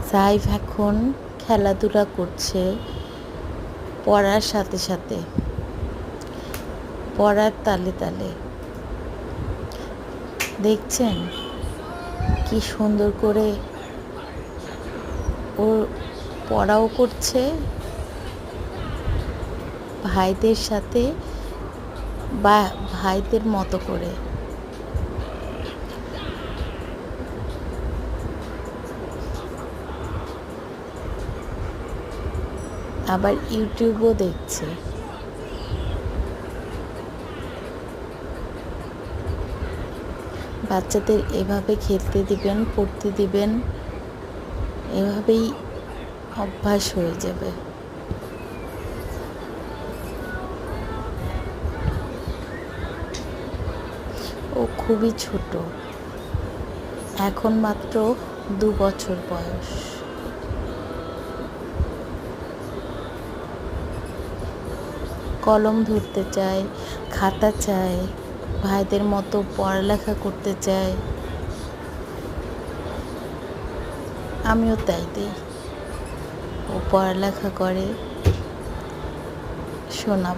সাইফ এখন খেলাধুলা করছে পড়ার সাথে সাথে, পড়ার তালে তালে। দেখছেন কি সুন্দর করে ও পড়াও করছে, ভাইদের সাথে বা ভাইদের মতো করে। আবার ইউটিউবও দেখছে। বাচ্চাদের এভাবে খেলতে দিবেন, পড়তে দিবেন, এভাবেই অভ্যাস হয়ে যাবে। ও খুবই ছোট, এখন মাত্র 2 বছর বয়স। কলম ধরতে চায়, খাতা চায়, ভাইদের মতো পড়ালেখা করতে চায়। আমিও তাই দিই। ও পড়ালেখা করে, শোনা